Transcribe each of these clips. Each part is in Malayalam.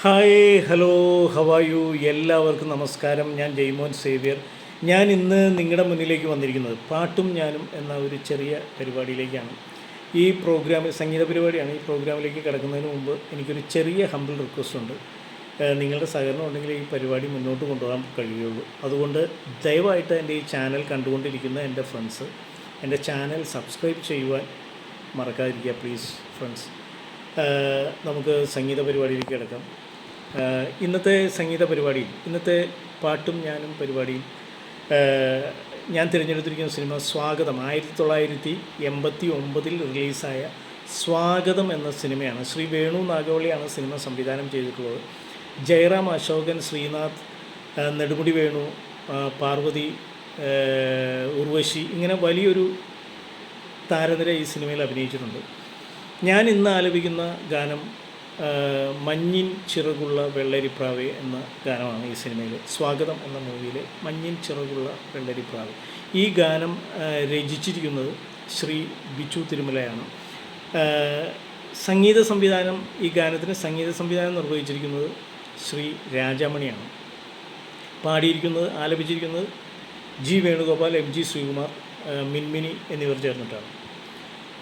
ഹായ് ഹലോ ഹവായു എല്ലാവർക്കും നമസ്കാരം. ഞാൻ ജയ്മോൻ സേവ്യർ. ഞാൻ ഇന്ന് നിങ്ങളുടെ മുന്നിലേക്ക് വന്നിരിക്കുന്നത് പാട്ടും ഞാനും എന്ന ഒരു ചെറിയ പരിപാടിയിലേക്കാണ്. ഈ പ്രോഗ്രാമിൽ സംഗീത പരിപാടിയാണ്. ഈ പ്രോഗ്രാമിലേക്ക് കിടക്കുന്നതിന് മുമ്പ് എനിക്കൊരു ചെറിയ ഹമ്പിൾ റിക്വസ്റ്റ് ഉണ്ട്. നിങ്ങളുടെ സഹകരണം ഉണ്ടെങ്കിൽ ഈ പരിപാടി മുന്നോട്ട് കൊണ്ടുപോകാൻ കഴിയുള്ളൂ. അതുകൊണ്ട് ദയവായിട്ട് എൻ്റെ ഈ ചാനൽ കണ്ടുകൊണ്ടിരിക്കുന്ന എൻ്റെ ഫ്രണ്ട്സ് എൻ്റെ ചാനൽ സബ്സ്ക്രൈബ് ചെയ്യുവാൻ മറക്കാതിരിക്കുക പ്ലീസ് ഫ്രണ്ട്സ്. നമുക്ക് സംഗീത പരിപാടിയിലേക്ക് കിടക്കാം. ഇന്നത്തെ സംഗീത പരിപാടിയിൽ, ഇന്നത്തെ പാട്ടും ഞാനും പരിപാടിയിൽ ഞാൻ തിരഞ്ഞെടുത്തിരിക്കുന്ന സിനിമ സ്വാഗതം. 1989 റിലീസായ സ്വാഗതം എന്ന സിനിമയാണ്. ശ്രീ വേണു നാഗവള്ളിയാണ് സിനിമ സംവിധാനം ചെയ്തിട്ടുള്ളത്. ജയറാം, അശോകൻ, ശ്രീനാഥ്, നെടുമുടി വേണു, പാർവതി, ഉർവശി, ഇങ്ങനെ വലിയൊരു താരനിര ഈ സിനിമയിൽ അഭിനയിച്ചിട്ടുണ്ട്. ഞാൻ ഇന്ന് ആലപിക്കുന്ന ഗാനം മഞ്ഞിൻ ചിറകുള്ള വെള്ളരിപ്രാവേ എന്ന ഗാനമാണ്. ഈ സിനിമയിൽ സ്വാഗതം എന്ന മൂവിയിലെ മഞ്ഞിൻ ചിറകുള്ള വെള്ളരിപ്രാവേ. ഈ ഗാനം രചിച്ചിരിക്കുന്നത് ശ്രീ ബിച്ചു തിരുമലയാണ്. സംഗീത സംവിധാനം, ഈ ഗാനത്തിന് സംഗീത സംവിധാനം നിർവഹിച്ചിരിക്കുന്നത് ശ്രീ രാജാമണിയാണ്. പാടിയിരിക്കുന്നത്, ആലപിച്ചിരിക്കുന്നത് G Venugopal, M G Sreekumar, Minmini എന്നിവർ ചേർന്നിട്ടാണ്.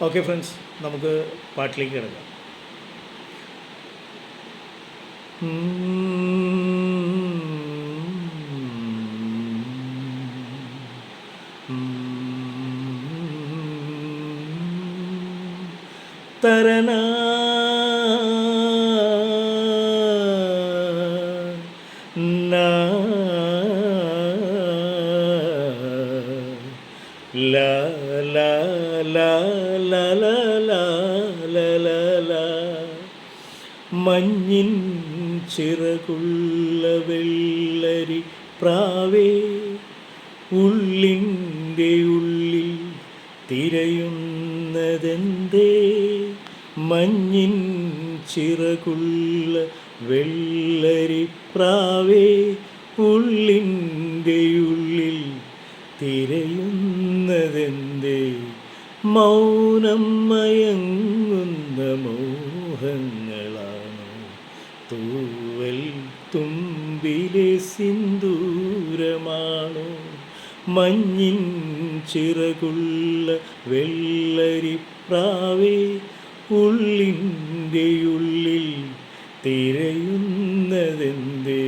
ഓക്കെ ഫ്രണ്ട്സ്, നമുക്ക് പാട്ടിലേക്ക് കിടക്കാം. തരന ലാ ലാ ലാ ലാ ലാ ലാ ലാ മഞ്ഞിൻ ചിറകുള്ള വെള്ളരി പ്രാവേ, ഉള്ളിൻ്റെ ഉള്ളിൽ തിരയുന്നതെന്തേ? മഞ്ഞിൻ ചിറകുള്ള വെള്ളരി പ്രാവേ, ഉള്ളിൻ്റെ ഉള്ളിൽ തിരയുന്നതെന്തേ? മൗനം മയങ്ങുന്ന മോഹങ്ങളാണോ? തൂവൽ തുമ്പിലെ സിന്ദൂരമാണോ? മഞ്ഞിൻ ചിറകുള്ള വെള്ളരിപ്രാവേ, ഉള്ളിൻ്റെ ഉള്ളിൽ തിരയുന്നതെന്തേ?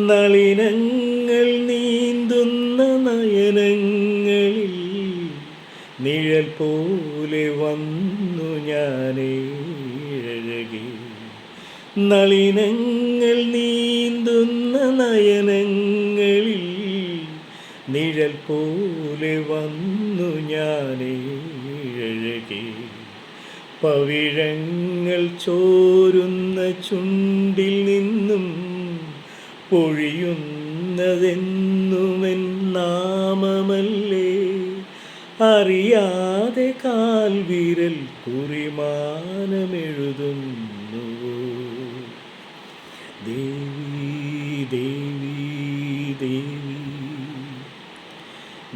നളിനങ്ങൾ നീന്തുന്ന നയനങ്ങളിൽ നിഴൽ പോലെ വന്നു ഞാനേഴകേ. നളിനങ്ങൾ നീന്തുന്ന നയനങ്ങളിൽ നിഴൽ പോലെ വന്നു ഞാനേഴകേ. പവിഴങ്ങൾ ചോരുന്ന ചുണ്ടിൽ നിന്നും പൊഴിയുന്നതെന്നുമെൻ നാമമല്ലേ? അറിയാതെ കാൽവിരൽ കുറിമാനമെഴുതുന്നുവോ? ദേവി ദേവി ദേവി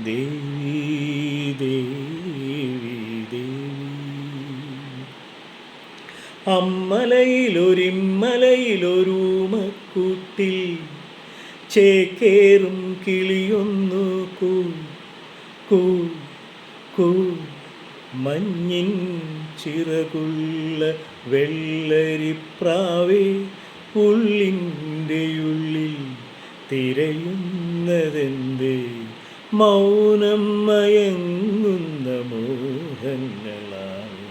ദേവി ദേവി ദേവി. അമ്മലയിലൊരിമ്മലയിലൊരുമക്കൂട്ടിൽ ചേക്കേറും കിളിയൊന്നു കൂ കൂ കൂ. മഞ്ഞിൻ ചിറകുള്ള വെള്ളരിപ്രാവേ, ഉള്ളിൻ്റെ ഉള്ളിൽ തിരയുന്നതെന്തേ? മൗനം മയങ്ങുന്ന മോഹങ്ങളാണ്,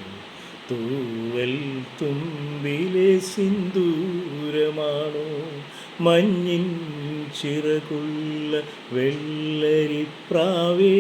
തൂവൽ തുമ്പിലെ സിന്ദൂരമാണോ? മഞ്ഞിൻ ചിറകുള്ള വെള്ളരിപ്രാവേ.